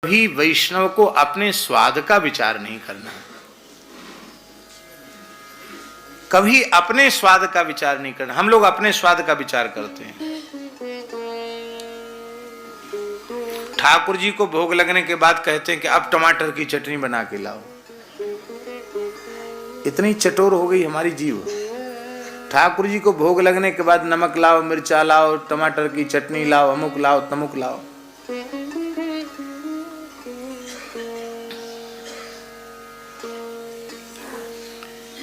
कभी वैष्णव को अपने स्वाद का विचार नहीं करना, कभी अपने स्वाद का विचार नहीं करना। हम लोग अपने स्वाद का विचार करते हैं। ठाकुर जी को भोग लगने के बाद कहते हैं कि अब टमाटर की चटनी बना के लाओ। इतनी चटोर हो गई हमारी जीव। ठाकुर जी को भोग लगने के बाद नमक लाओ, मिर्चा लाओ, टमाटर की चटनी लाओ, अमुक लाओ, तमुक लाओ।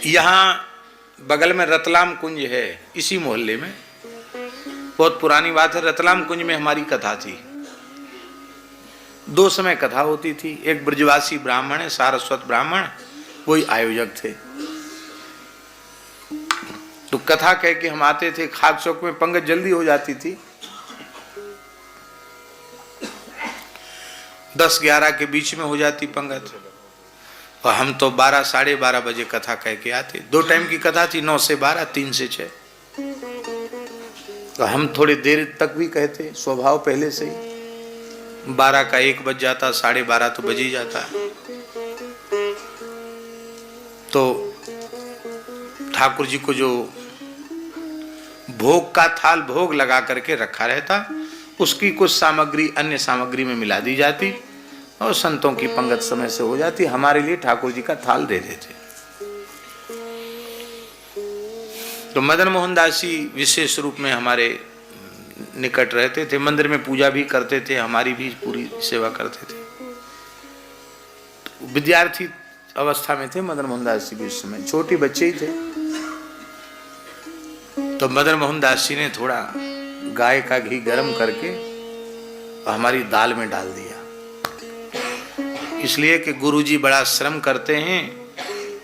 यहाँ बगल में रतलाम कुंज है, इसी मोहल्ले में। बहुत पुरानी बात है। रतलाम कुंज में हमारी कथा थी। 2 समय कथा होती थी। एक ब्रजवासी ब्राह्मण है, सारस्वत ब्राह्मण, वही आयोजक थे। तो कथा कह के हम आते थे। खाक चौक में पंगत जल्दी हो जाती थी। 10-11 के बीच में हो जाती पंगत, और हम तो 12 साढ़े 12 बजे कथा कह के आते। 2 टाइम की कथा थी, 9 से 12, 3 से 6। तो हम थोड़ी देर तक भी कहते, स्वभाव पहले से ही। 12 का 1 बज जाता, साढ़े 12 तो बज ही जाता। तो ठाकुर जी को जो भोग का थाल भोग लगा करके रखा रहता, उसकी कुछ सामग्री अन्य सामग्री में मिला दी जाती और संतों की पंगत समय से हो जाती। हमारे लिए ठाकुर जी का थाल दे देते। तो मदन मोहन दास जी विशेष रूप में हमारे निकट रहते थे। मंदिर में पूजा भी करते थे, हमारी भी पूरी सेवा करते थे। तो विद्यार्थी अवस्था में थे मदन मोहन दास जी भी उस समय, छोटे बच्चे ही थे। तो मदन मोहन दास जी ने थोड़ा गाय का घी गर्म करके हमारी दाल में डाल दिया, इसलिए कि गुरुजी बड़ा श्रम करते हैं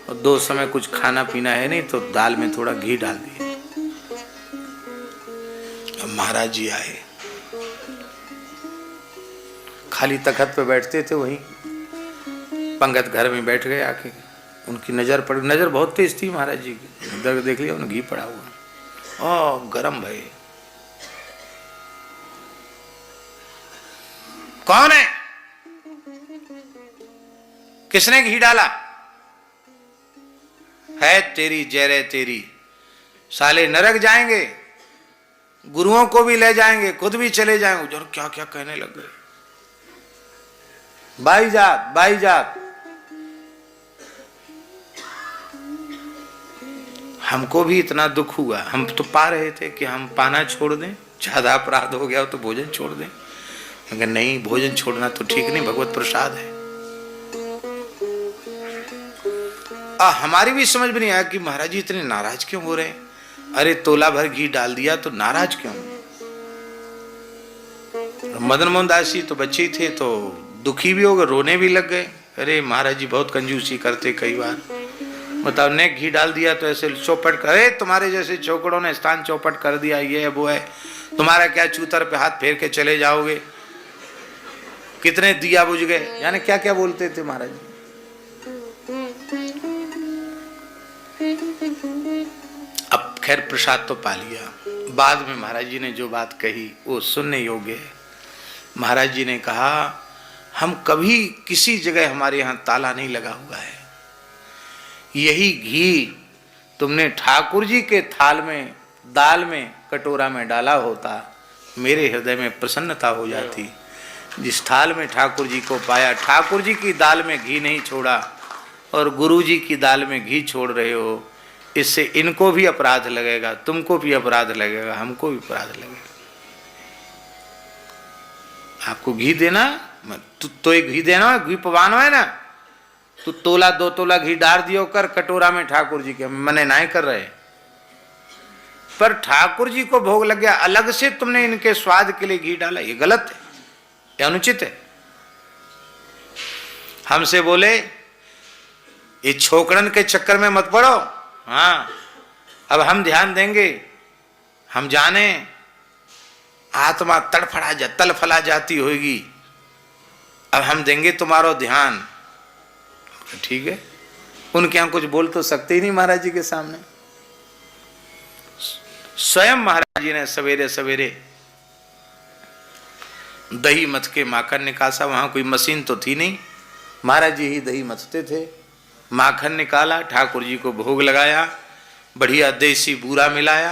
और 2 समय कुछ खाना पीना है नहीं, तो दाल में थोड़ा घी डाल दिया। अब महाराज जी आए, खाली तखत पे बैठते थे, वहीं पंगत घर में बैठ गए आके। उनकी नजर पड़, नजर बहुत तेज थी महाराज जी की। इधर देख लिया, उन्हें घी पड़ा हुआ, ओ गरम भाई। कौन है? किसने घी डाला? है तेरी जयरे तेरी, साले नरक जाएंगे, गुरुओं को भी ले जाएंगे, खुद भी चले जाएंगे। और क्या क्या कहने लग गए। बाई जात, बाई जात। हमको भी इतना दुख हुआ। हम तो पा रहे थे कि हम पाना छोड़ दें, ज्यादा अपराध हो गया तो भोजन छोड़ दें, मगर नहीं, भोजन छोड़ना तो ठीक नहीं, भगवत प्रसाद है। हमारी भी समझ में नहीं आया कि महाराज जी इतने नाराज क्यों हो रहे हैं। अरे तोला भर घी डाल दिया तो नाराज क्यों? मदन मोहन दास जी तो बच्चे थे, तो दुखी भी हो गए, रोने भी लग गए। अरे महाराज जी बहुत कंजूसी करते, कई बार बताओ, ने घी डाल दिया तो ऐसे चौपट कर, अरे तुम्हारे जैसे चौकड़ों ने स्थान चौपट कर दिया, ये है वो है, तुम्हारा क्या चूतर पे हाथ फेर के चले जाओगे, कितने दिया बुझ गए, यानी क्या क्या बोलते थे महाराज जी। अब खैर प्रसाद तो पा लिया। बाद में महाराज जी ने जो बात कही वो सुनने योग्य है। महाराज जी ने कहा, हम कभी किसी जगह हमारे यहाँ ताला नहीं लगा हुआ है। यही घी तुमने ठाकुर जी के थाल में, दाल में, कटोरा में डाला होता, मेरे हृदय में प्रसन्नता हो जाती। जिस थाल में ठाकुर जी को पाया, ठाकुर जी की दाल में घी नहीं छोड़ा और गुरु जी की दाल में घी छोड़ रहे हो, इससे इनको भी अपराध लगेगा, तुमको भी अपराध लगेगा, हमको भी अपराध लगेगा। आपको घी देना तो एक घी देना, घी पवानो है ना, तो तोला 2 तोला घी डाल दियो कर कटोरा में ठाकुर जी के, मने नहीं कर रहे, पर ठाकुर जी को भोग लग गया, अलग से तुमने इनके स्वाद के लिए घी डाला, ये गलत है, ये अनुचित है। हमसे बोले ये छोकड़न के चक्कर में मत पड़ो। हाँ, अब हम ध्यान देंगे, हम जाने आत्मा तलफला जाती होगी, अब हम देंगे तुम्हारो ध्यान। ठीक है, उनके यहाँ कुछ बोल तो सकते ही नहीं महाराज जी के सामने। स्वयं महाराज जी ने सवेरे सवेरे दही मथ के माखन निकासा, वहाँ कोई मशीन तो थी नहीं, महाराज जी ही दही मथते थे। माखन निकाला, ठाकुर जी को भोग लगाया, बढ़िया देसी बूरा मिलाया।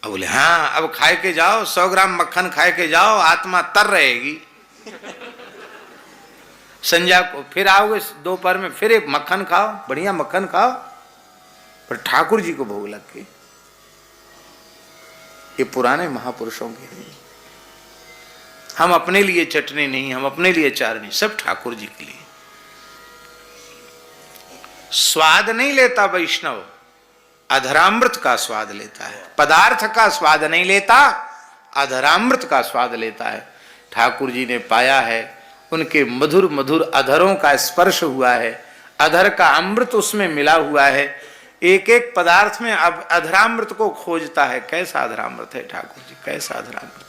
अब बोले हाँ अब खाए के जाओ, 100 ग्राम मक्खन खाए के जाओ, आत्मा तर रहेगी। संध्या को फिर आओगे दोपहर में, फिर एक मक्खन खाओ, बढ़िया मक्खन खाओ, पर ठाकुर जी को भोग लग के। ये पुराने महापुरुषों के लिए, हम अपने लिए चटनी नहीं, हम अपने लिए चार नहीं, सब ठाकुर जी के लिए। स्वाद नहीं लेता वैष्णव, अधरामृत का स्वाद लेता है। पदार्थ का स्वाद नहीं लेता, अधरामृत का स्वाद लेता है। ठाकुर जी ने पाया है, उनके मधुर मधुर अधरों का स्पर्श हुआ है, अधर का अमृत उसमें मिला हुआ है। एक एक पदार्थ में अब अधरामृत को खोजता है। कैसा अधरामृत है ठाकुर जी, कैसा अधरामृत।